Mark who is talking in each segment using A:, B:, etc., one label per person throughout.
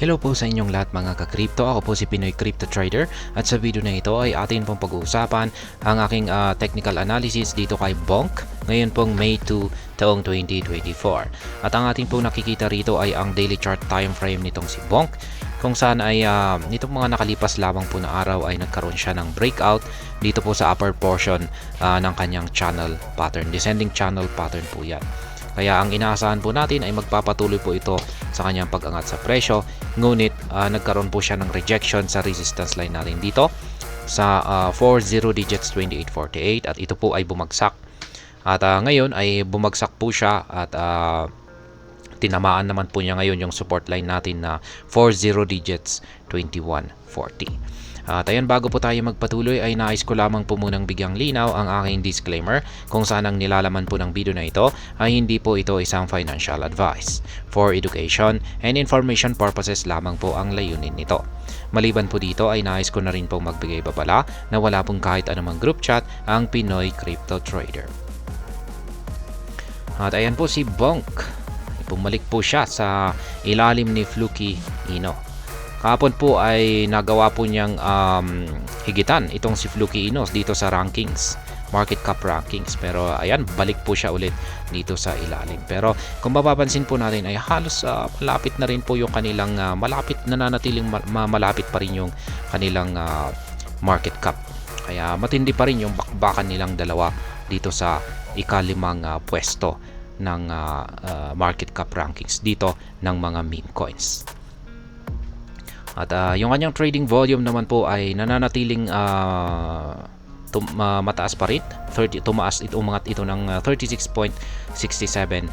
A: Hello po sa inyong lahat mga ka-crypto. Ako po si Pinoy Crypto Trader at sa video na ito ay atin pong pag-uusapan ang aking technical analysis dito kay Bonk ngayon pong May 2 taong 2024. At ang ating pong nakikita rito ay ang daily chart time frame nitong si Bonk kung saan ay nitong mga nakalipas lamang po na araw ay nagkaroon siya ng breakout dito po sa upper portion ng kanyang channel pattern. Descending channel pattern po yan. Kaya ang inaasahan po natin ay magpapatuloy po ito sa kanyang pag-angat sa presyo. Ngunit nagkaroon po siya ng rejection sa resistance line natin dito sa 40 digits 2848 at ito po ay bumagsak. At ngayon ay bumagsak po siya at tinamaan naman po niya ngayon yung support line natin na 40 digits 2140. At ayan, bago po tayo magpatuloy ay nais ko lamang po munang bigyang linaw ang aking disclaimer kung saan ang nilalaman po ng video na ito ay hindi po ito isang financial advice. For education and information purposes lamang po ang layunin nito. Maliban po dito ay nais ko na rin pong magbigay babala na wala pong kahit anumang group chat ang Pinoy Crypto Trader. At ayan po si Bonk. Bumalik po siya sa ilalim ni Fluky Ino. Kahapon po ay nagawa po niyang higitan itong si Fluky Ino dito sa rankings, market cap rankings. Pero ayan, balik po siya ulit dito sa ilalim. Pero kung mapapansin po natin ay halos malapit na rin po yung kanilang nananatiling malapit pa rin yung kanilang market cap. Kaya matindi pa rin yung bakbakan nilang dalawa dito sa ikalimang pwesto ng market cap rankings dito ng mga meme coins. At yung kanyang trading volume naman po ay nananatiling mataas pa rin. Umangat ito ng 36.67%.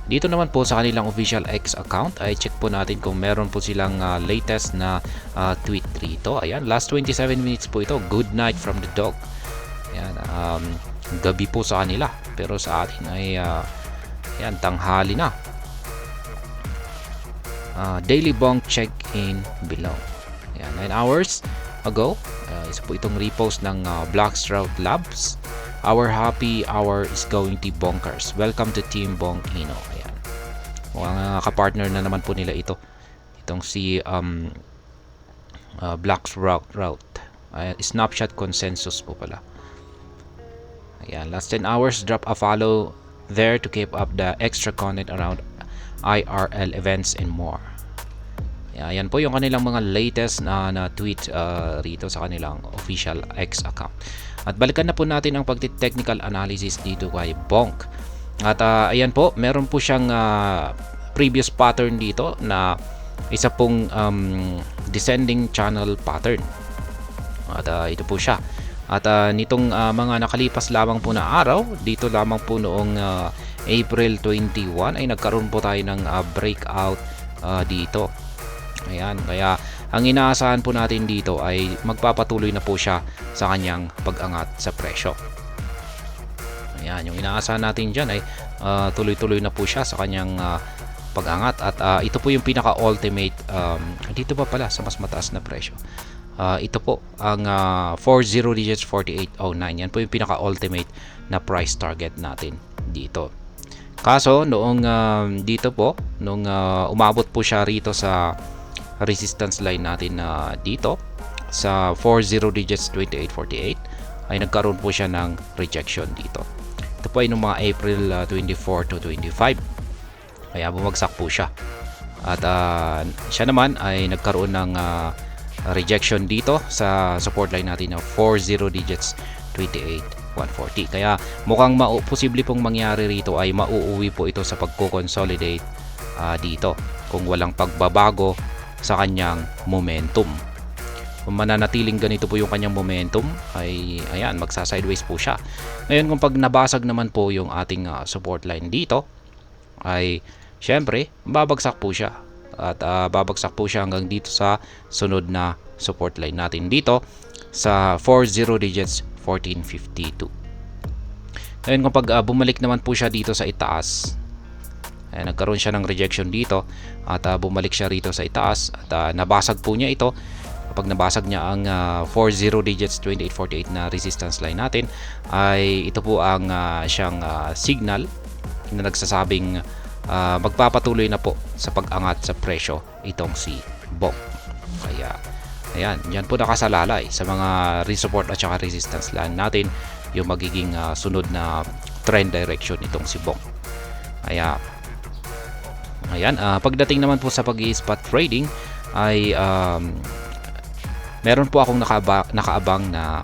A: Dito naman po sa kanilang official X account ay check po natin kung meron po silang latest na tweet rito. Ayan, last 27 minutes po ito. Good night from the dog. Ayan, gabi po sa kanila. Pero sa atin ay ayan, tanghali na. Daily Bonk check-in below. Ayan, 9 hours ago, isa po itong repost ng Blackstrout Labs. Our happy hour is going to bonkers. Welcome to Team Bonk Ino. Ayan. Mukhang kapartner na naman po nila ito. Itong si Blackstrout. Snapshot consensus po pala. Ayan, last 10 hours, drop a follow there to keep up the extra content around IRL events and more. Ayan po yung kanilang mga latest na tweet rito sa kanilang official X account. At balikan na po natin ang pagti-technical analysis dito kay Bonk. At ayan po, meron po siyang previous pattern dito na isa pong descending channel pattern. At ito po siya. At nitong mga nakalipas lamang po na araw, dito lamang po noong April 21 ay nagkaroon po tayo ng breakout dito. Ayan, kaya ang inaasahan po natin dito ay magpapatuloy na po siya sa kanyang pag-angat sa presyo. Ayan, yung inaasahan natin dyan ay tuloy-tuloy na po siya sa kanyang pag-angat. At ito po yung pinaka-ultimate, dito pa pala sa mas mataas na presyo. Ito po ang 40 digits 4809. Yan po yung pinaka-ultimate na price target natin dito. Kaso noong dito po nung umabot po siya rito sa resistance line natin dito sa 40 digits 2848 ay nagkaroon po siya ng rejection dito. Ito po ay noong mga April 24 to 25. Kaya bumagsak po siya. At siya naman ay nagkaroon ng rejection dito sa support line natin na 40 digits 28,140. Kaya mukhang posible pong mangyari rito ay mauuwi po ito sa pagko-consolidate dito kung walang pagbabago sa kanyang momentum. Kung mananatiling ganito po yung kanyang momentum ay ayan, magsa-sideways po siya. Ngayon kung pag nabasag naman po yung ating support line dito ay syempre babagsak po siya. At babagsak po siya hanggang dito sa sunod na support line natin dito sa 40 digits 1452. Ngayon kung pag bumalik naman po siya dito sa itaas, nagkaroon siya ng rejection dito at bumalik siya rito sa itaas at nabasag po niya ito. Kapag nabasag niya ang 40 digits 2848 na resistance line natin ay ito po ang siyang signal na nagsasabing magpapatuloy na po sa pag-angat sa presyo itong si Bonk. Kaya ayan, yan po nakasalalay sa mga support at saka resistance line natin yung magiging sunod na trend direction itong si Bonk. Kaya ayan, pagdating naman po sa pag-i-spot trading ay meron po akong nakaabang na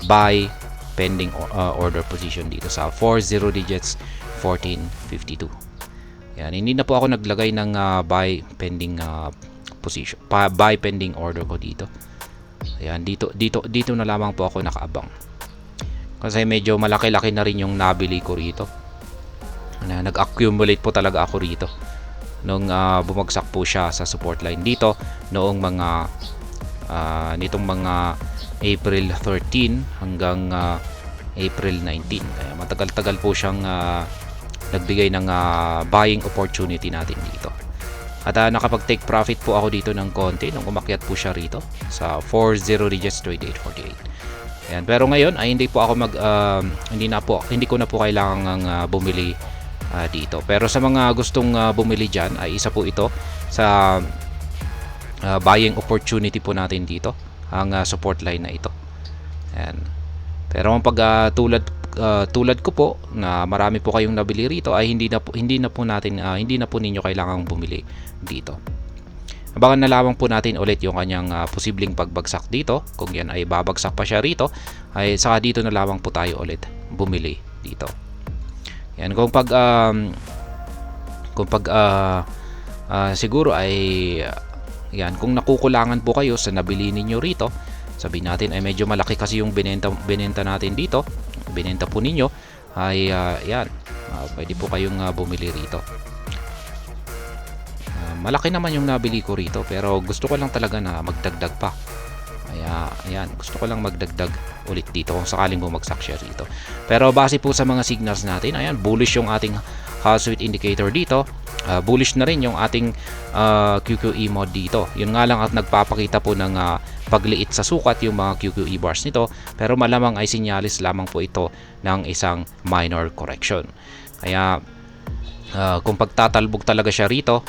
A: buy pending order position dito sa 40 digits 1452. Yan, hindi na po ako naglagay ng buy pending position, buy pending order ko dito. Ayan, dito na lamang po ako nakaabang. Kasi medyo malaki-laki na rin yung nabili ko rito. Nag-accumulate po talaga ako rito nung bumagsak po siya sa support line dito noong mga nitong mga April 13 hanggang April 19. Kaya matagal-tagal po siyang nagbigay ng buying opportunity natin dito. At nakapag-take profit po ako dito ng konti nung umakyat po siya rito sa 40 digits 2848. Ayan, pero ngayon ay hindi po ako hindi ko na po kailangang bumili dito. Pero sa mga gustong bumili diyan ay isa po ito sa buying opportunity po natin dito, ang support line na ito. Ayan. Pero pag tulad ko po na marami po kayong nabili rito ay hindi na po ninyo kailangang bumili dito. Abangan na lamang po natin ulit yung kanyang posibleng pagbagsak dito. Kung yan ay babagsak pa siya rito, ay saka dito na lamang po tayo ulit bumili dito. Yan, siguro ay yan, kung nakukulangan po kayo sa nabili ninyo rito, sabihin natin ay medyo malaki kasi yung binenta natin dito, binenta po ninyo, ay yan, pwede po kayong bumili rito. Malaki naman yung nabili ko rito, pero gusto ko lang talaga na magdagdag pa. Kaya ayan, gusto ko lang magdagdag ulit dito kung sakaling bumagsak siya rito. Pero base po sa mga signals natin, ayan, bullish yung ating Hall-Sweet indicator dito. Bullish na rin yung ating QQE mod dito. Yun nga lang at nagpapakita po ng pagliit sa sukat yung mga QQE bars nito, pero malamang ay sinyalis lamang po ito ng isang minor correction. Kaya kung pagtatalbog talaga siya rito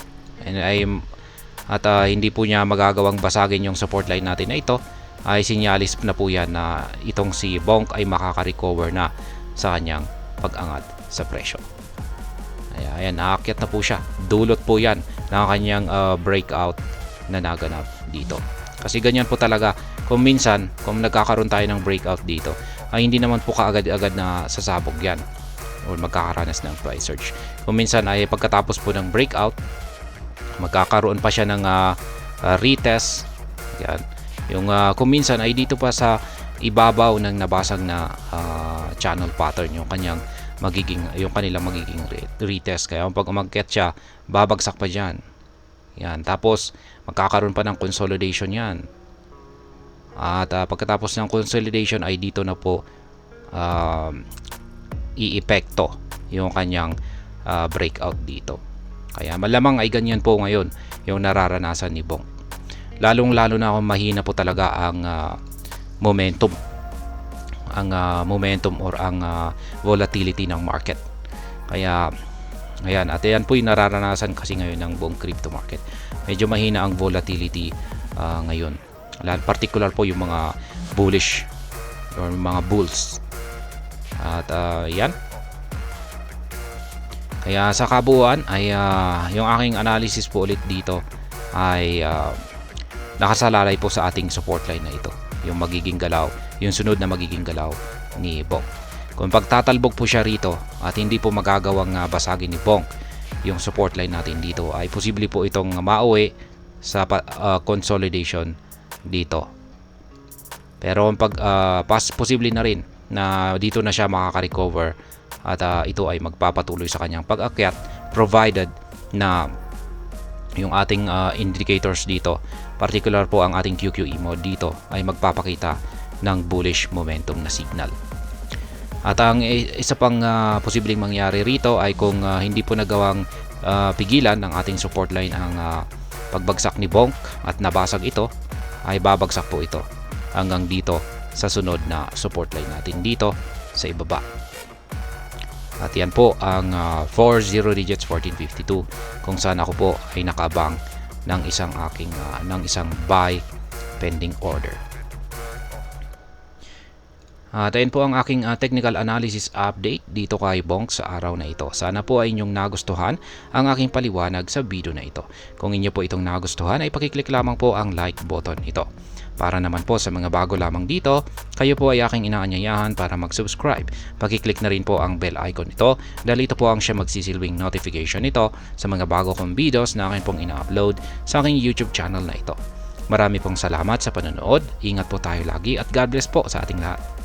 A: at hindi po niya magagawang basagin yung support line natin na ito, ay sinyalis na po yan na itong si Bonk ay makaka-recover na sa kanyang pag-angat sa presyo. Ayan, naakyat na po siya. Dulot po yan ng kanyang breakout na naganap dito. Kasi ganyan po talaga. Kung minsan, kung nagkakaroon tayo ng breakout dito, ay hindi naman po kaagad-agad na sasabog yan or magkakaranas ng price surge. Kung minsan ay pagkatapos po ng breakout, magkakaroon pa siya ng retest. Yan. Yung kung minsan ay dito pa sa ibabaw ng nabasag na channel pattern yung kanilang magiging retest. Kaya pag umakyat siya, babagsak pa diyan. Yan. Tapos magkakaroon pa ng consolidation yan. At pagkatapos ng consolidation ay dito na po iepekto yung kanyang breakout dito. Kaya malamang ay ganyan po ngayon yung nararanasan ni Bonk. Lalong-lalo na kung mahina po talaga ang momentum or ang volatility ng market. Kaya ayan, at yan po yung nararanasan kasi ngayon ng buong crypto market. Medyo mahina ang volatility ngayon. Particular po yung mga bullish or mga bulls. At yan. Kaya sa kabuuan ay yung aking analysis po ulit dito ay nakasalalay po sa ating support line na ito. Yung magiging galaw, yung sunod na magiging galaw ni Bonk. Kung pagtatalbog po siya rito at hindi po magagawang basagin ni Bonk yung support line natin dito, ay posible po itong mauwi sa consolidation dito. Pero posible na rin na dito na siya makaka-recover at ito ay magpapatuloy sa kanyang pag-akyat provided na yung ating indicators dito, particular po ang ating QQE mode dito, ay magpapakita ng bullish momentum na signal. At ang isa pang posibleng mangyari rito ay kung hindi po nagawang pigilan ng ating support line ang pagbagsak ni Bonk at nabasag ito, ay babagsak po ito hanggang dito sa sunod na support line natin dito sa ibaba. At yan po ang 40 digits 1452 kung saan ako po ay nakabang ng isang buy pending order. At ayan po ang aking technical analysis update dito kay Bonk sa araw na ito. Sana po ay inyong nagustuhan ang aking paliwanag sa video na ito. Kung inyo po itong nagustuhan ay pakiclick lamang po ang like button ito. Para naman po sa mga bago lamang dito, kayo po ay aking inaanyayahan para mag-subscribe. Pakiclick na rin po ang bell icon ito dahil ito po ang siya magsisilbing notification nito sa mga bago kong videos na akin pong ina-upload sa aking YouTube channel na ito. Marami pong salamat sa panonood, ingat po tayo lagi at God bless po sa ating lahat.